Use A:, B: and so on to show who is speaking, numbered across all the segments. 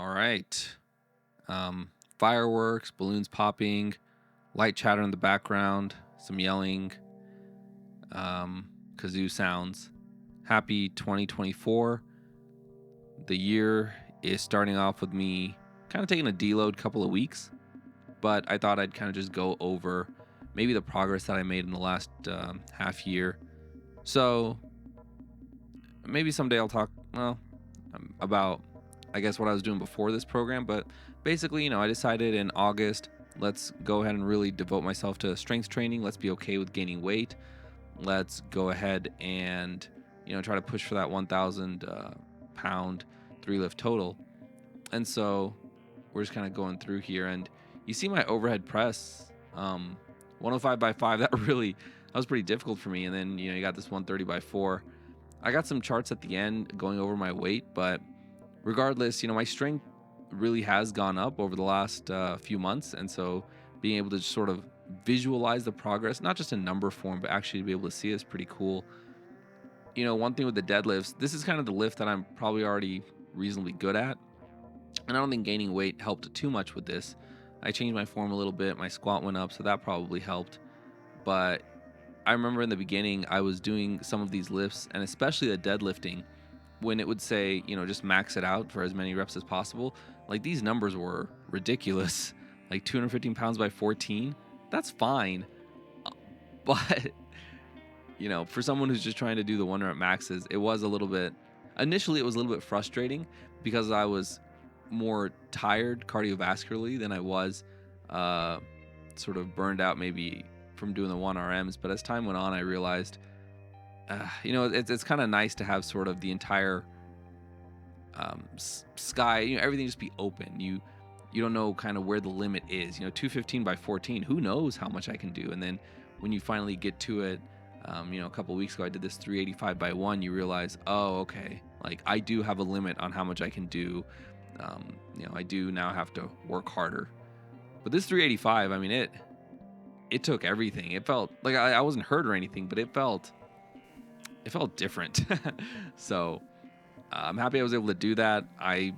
A: All right. Um, Fireworks, balloons popping, light chatter in the background, some yelling, kazoo sounds. Happy 2024. The year is starting off with me kind of taking a deload couple of weeks, but I thought I'd kind of just go over maybe the progress that I made in the last half year. So maybe someday I'll talk, about, I guess, what I was doing before this program. But basically, I decided in August, let's go ahead and really devote myself to strength training. Let's be okay with gaining weight. Let's go ahead and, try to push for that 1,000 pound 3 lift total. And so we're just kind of going through here. And you see my overhead press, 105 by 5. That was pretty difficult for me. And then, you got this 130 by 4. I got some charts at the end going over my weight, but regardless, my strength really has gone up over the last few months. And so being able to just sort of visualize the progress, not just in number form, but actually to be able to see it is pretty cool. One thing with the deadlifts, this is kind of the lift that I'm probably already reasonably good at. And I don't think gaining weight helped too much with this. I changed my form a little bit. My squat went up, so that probably helped. But I remember in the beginning, I was doing some of these lifts, and especially the deadlifting, when it would say, just max it out for as many reps as possible. Like, these numbers were ridiculous. Like 215 pounds by 14, that's fine. But, for someone who's just trying to do the 1 rep maxes, initially it was a little bit frustrating because I was more tired cardiovascularly than I was sort of burned out maybe from doing the 1RMs. But as time went on, I realized, it's kind of nice to have sort of the entire sky, everything just be open. You don't know kind of where the limit is. 215 by 14, who knows how much I can do? And then when you finally get to it, a couple of weeks ago, I did this 385 by 1. You realize, oh, okay, like I do have a limit on how much I can do. I do now have to work harder. But this 385, I mean, it took everything. It felt like I wasn't hurt or anything, but it felt different. So I'm happy I was able to do that. I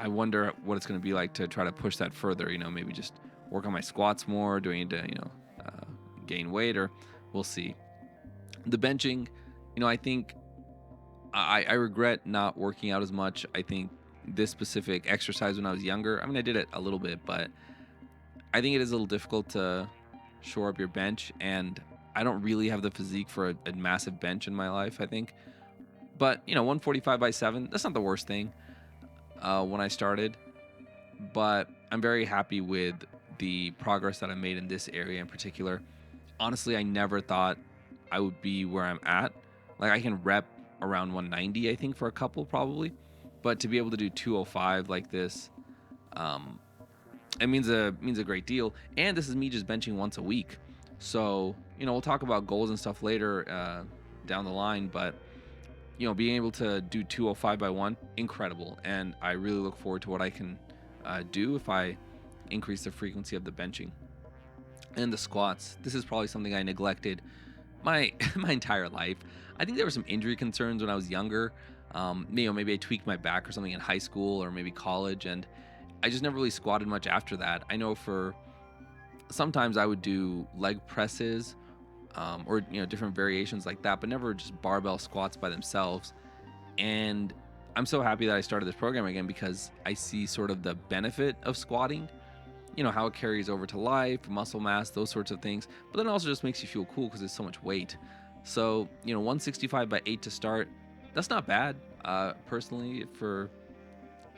A: wonder what it's going to be like to try to push that further. Maybe just work on my squats more. Do I need to gain weight, or we'll see. The benching, I think I regret not working out as much. I think this specific exercise when I was younger, I mean, I did it a little bit, but I think it is a little difficult to shore up your bench, and I don't really have the physique for a massive bench in my life, I think. But 145 by 7, that's not the worst thing when I started. But I'm very happy with the progress that I made in this area in particular. Honestly, I never thought I would be where I'm at. Like, I can rep around 190, I think, for a couple probably. But to be able to do 205 like this, it means a great deal. And this is me just benching once a week. So, we'll talk about goals and stuff later down the line. But, being able to do 205 by 1, incredible. And I really look forward to what I can do if I increase the frequency of the benching. And the squats, this is probably something I neglected my entire life. I think there were some injury concerns when I was younger. Maybe I tweaked my back or something in high school or maybe college, and I just never really squatted much after that. I know for sometimes I would do leg presses or different variations like that, but never just barbell squats by themselves. And I'm so happy that I started this program again because I see sort of the benefit of squatting, how it carries over to life, muscle mass, those sorts of things. But then it also just makes you feel cool because it's so much weight. So 165 by 8 to start, that's not bad personally for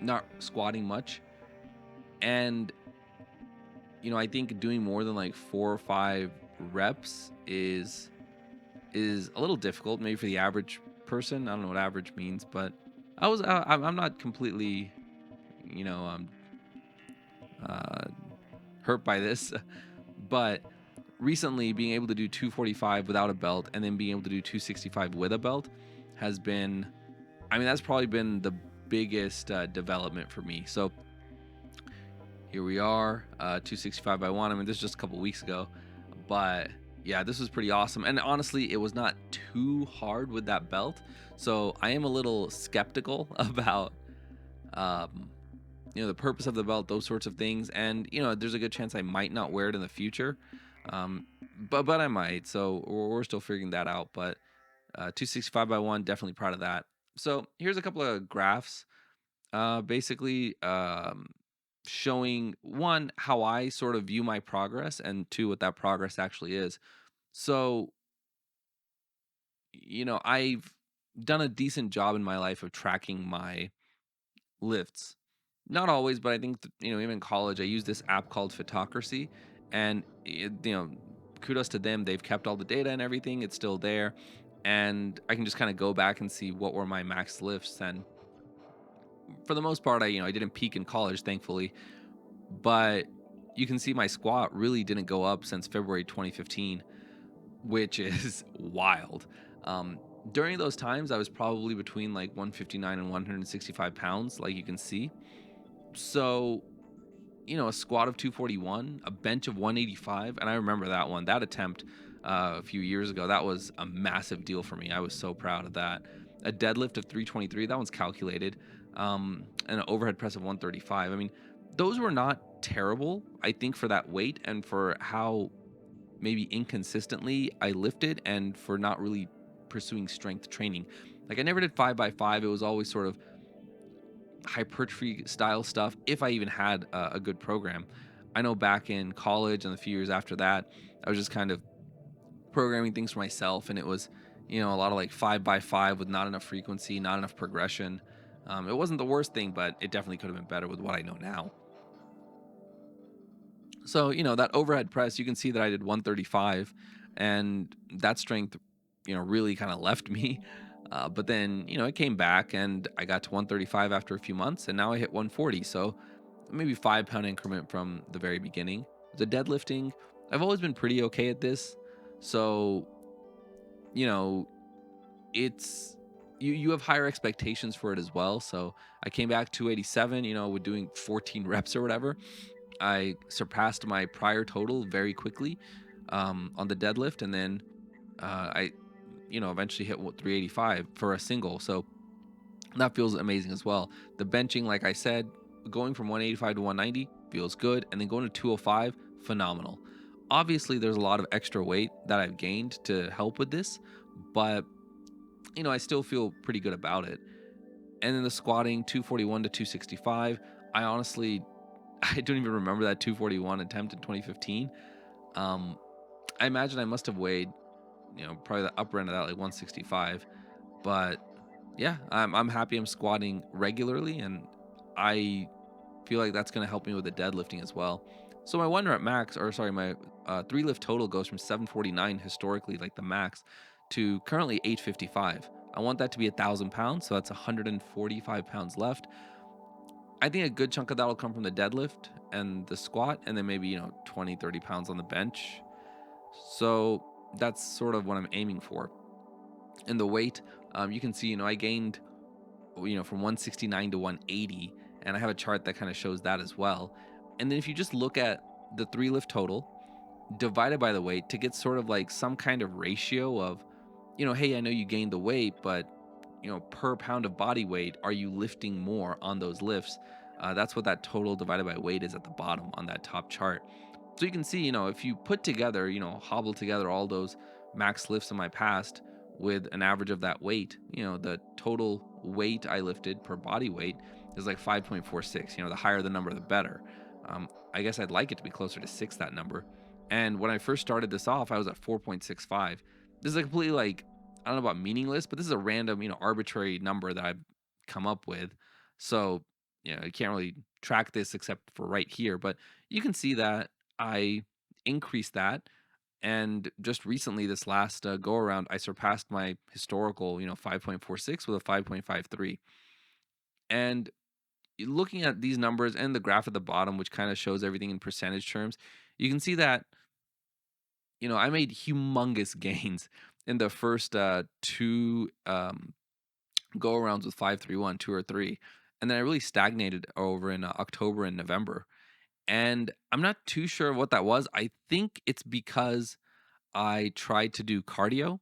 A: not squatting much. And I think doing more than like 4 or 5 reps is a little difficult maybe for the average person. I don't know what average means, but I'm not completely hurt by this. But recently being able to do 245 without a belt and then being able to do 265 with a belt has been, that's probably been the biggest development for me. So here we are, 265 by 1. This is just a couple weeks ago, but yeah, this was pretty awesome. And honestly, it was not too hard with that belt. So I am a little skeptical about the purpose of the belt, those sorts of things. And there's a good chance I might not wear it in the future, um, but I might. So we're still figuring that out. But 265 by one, definitely proud of that. So here's a couple of graphs, basically showing one how I sort of view my progress, and two what that progress actually is. So I've done a decent job in my life of tracking my lifts. Not always, but I think even in college, I used this app called Photocracy, and kudos to them. They've kept all the data and everything. It's still there, and I can just kind of go back and see what were my max lifts. And for the most part, I didn't peak in college, thankfully, but you can see my squat really didn't go up since February 2015, which is wild. Um, During those times, I was probably between like 159 and 165 pounds, like you can see. So, a squat of 241, a bench of 185, and I remember that one, that attempt a few years ago. That was a massive deal for me. I was so proud of that. A deadlift of 323, that one's calculated, and an overhead press of 135. I mean, those were not terrible, I think, for that weight and for how maybe inconsistently I lifted and for not really pursuing strength training. Like I never did 5 by 5. It was always sort of hypertrophy style stuff if I even had a good program. I know back in college and the few years after that, I was just kind of programming things for myself, and it was, a lot of like 5 by 5 with not enough frequency, not enough progression. It wasn't the worst thing, but it definitely could have been better with what I know now. So, that overhead press, you can see that I did 135, and that strength, really kind of left me. But then, it came back and I got to 135 after a few months, and now I hit 140. So maybe 5 pound increment from the very beginning. The deadlifting, I've always been pretty okay at this. So, you know, it's you have higher expectations for it as well. So I came back 287, with doing 14 reps or whatever. I surpassed my prior total very quickly on the deadlift, and then I, eventually hit 385 for a single. So that feels amazing as well. The benching, like I said, going from 185 to 190 feels good, and then going to 205, phenomenal. Obviously, there's a lot of extra weight that I've gained to help with this, but I still feel pretty good about it. And then the squatting, 241 to 265. I honestly, I don't even remember that 241 attempt in 2015. Um, I imagine I must have weighed, probably the upper end of that, like 165. But yeah, I'm happy I'm squatting regularly, and I feel like that's going to help me with the deadlifting as well. So my one rep max, or sorry, my three lift total goes from 749 historically, like the max, to currently 855. I want that to be 1,000 pounds, so that's 145 pounds left. I think a good chunk of that will come from the deadlift and the squat, and then maybe 20, 30 pounds on the bench. So that's sort of what I'm aiming for. And the weight, you can see, I gained, from 169 to 180, and I have a chart that kind of shows that as well. And then if you just look at the three lift total divided by the weight to get sort of like some kind of ratio of, hey, I know you gained the weight, but per pound of body weight, are you lifting more on those lifts? That's what that total divided by weight is at the bottom on that top chart. So you can see, if you put together, hobble together all those max lifts in my past with an average of that weight, the total weight I lifted per body weight is like 5.46. The higher the number, the better. I guess I'd like it to be closer to six, that number. And when I first started this off, I was at 4.65. This is a completely like, I don't know about meaningless, but this is a random, arbitrary number that I've come up with. So, you can't really track this except for right here, but you can see that I increased that. And just recently, this last go around, I surpassed my historical, 5.46 with a 5.53. And looking at these numbers and the graph at the bottom, which kind of shows everything in percentage terms, you can see that, I made humongous gains in the first two go arounds with 531, 2 or 3. And then I really stagnated over in October and November. And I'm not too sure what that was. I think it's because I tried to do cardio,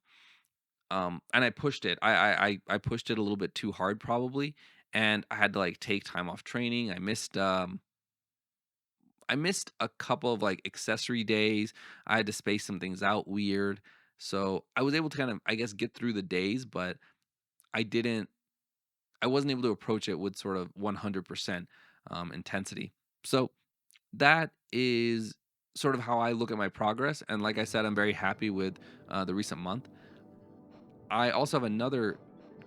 A: and I pushed it. I pushed it a little bit too hard probably, and I had to like take time off training. I missed a couple of like accessory days. I had to space some things out weird. So I was able to kind of, I guess, get through the days, but I didn't, I wasn't able to approach it with sort of 100% intensity. So that is sort of how I look at my progress. And like I said, I'm very happy with the recent month. I also have another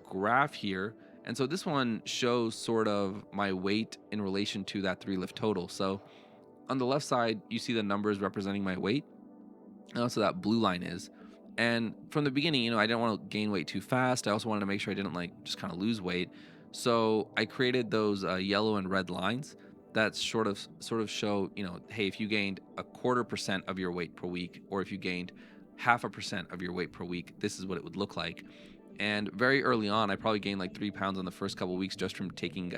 A: graph here. And so this one shows sort of my weight in relation to that three lift total. So on the left side, you see the numbers representing my weight. And also that blue line is. And from the beginning, I didn't want to gain weight too fast. I also wanted to make sure I didn't like just kind of lose weight. So I created those yellow and red lines that sort of show, hey, if you gained 1/4% of your weight per week, or if you gained 0.5% of your weight per week, this is what it would look like. And very early on, I probably gained like 3 pounds in the first couple of weeks just from taking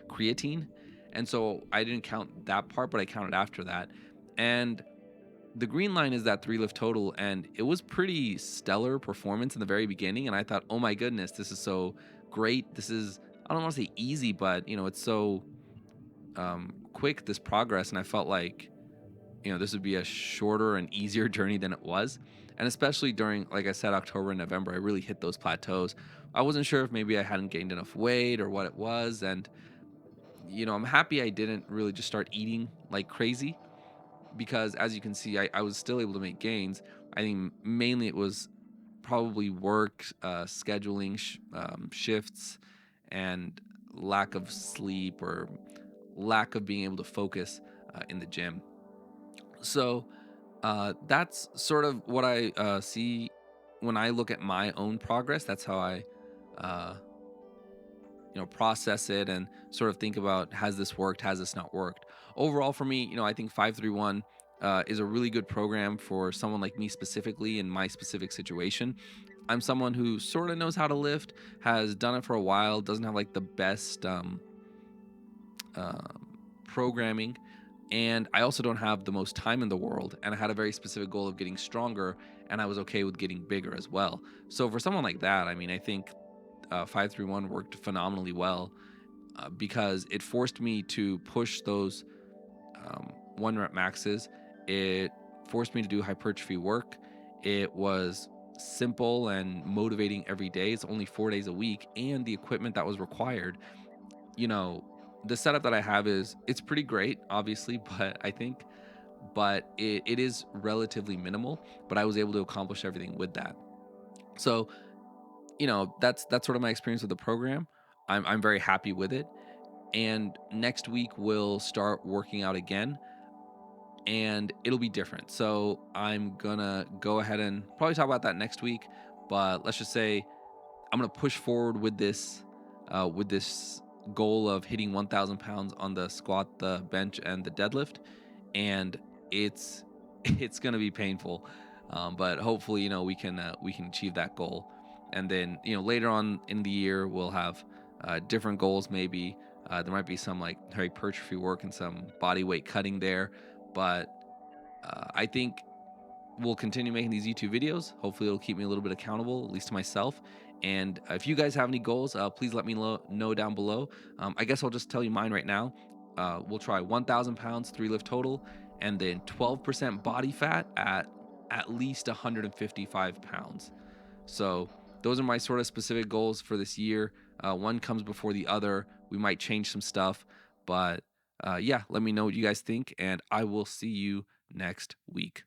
A: creatine. And so I didn't count that part, but I counted after that. And the green line is that three lift total, and it was pretty stellar performance in the very beginning. And I thought, oh my goodness, this is so great. This is, I don't want to say easy, but it's so quick, this progress. And I felt like, this would be a shorter and easier journey than it was. And especially during, like I said, October and November, I really hit those plateaus. I wasn't sure if maybe I hadn't gained enough weight or what it was. And, I'm happy I didn't really just start eating like crazy, because as you can see, I was still able to make gains. I think mainly it was probably work, scheduling, shifts, and lack of sleep, or lack of being able to focus in the gym. So that's sort of what I see when I look at my own progress. That's how I, uh, process it and sort of think about, has this worked? Has this not worked? Overall, for me, I think 531 is a really good program for someone like me specifically in my specific situation. I'm someone who sort of knows how to lift, has done it for a while, doesn't have like the best programming, and I also don't have the most time in the world. And I had a very specific goal of getting stronger, and I was okay with getting bigger as well. So for someone like that, I mean, I think 531 worked phenomenally well, because it forced me to push those one rep maxes. It forced me to do hypertrophy work. It was simple and motivating every day. It's only 4 days a week, and the equipment that was required, you know, the setup that I have it's pretty great, obviously, but it is relatively minimal. But I was able to accomplish everything with that. So, that's sort of my experience with the program. I'm very happy with it. And next week we'll start working out again, and it'll be different. So I'm gonna go ahead and probably talk about that next week. But let's just say I'm gonna push forward with this goal of hitting 1,000 pounds on the squat, the bench, and the deadlift. And it's it's gonna be painful, but hopefully, we can achieve that goal. And then, later on in the year, we'll have different goals. Maybe there might be some like hypertrophy work and some body weight cutting there. But I think we'll continue making these YouTube videos. Hopefully, it'll keep me a little bit accountable, at least to myself. And if you guys have any goals, please let me know down below. I guess I'll just tell you mine right now. We'll try 1,000 pounds, three lift total, and then 12% body fat at least 155 pounds. So those are my sort of specific goals for this year. One comes before the other. We might change some stuff, but yeah, let me know what you guys think, and I will see you next week.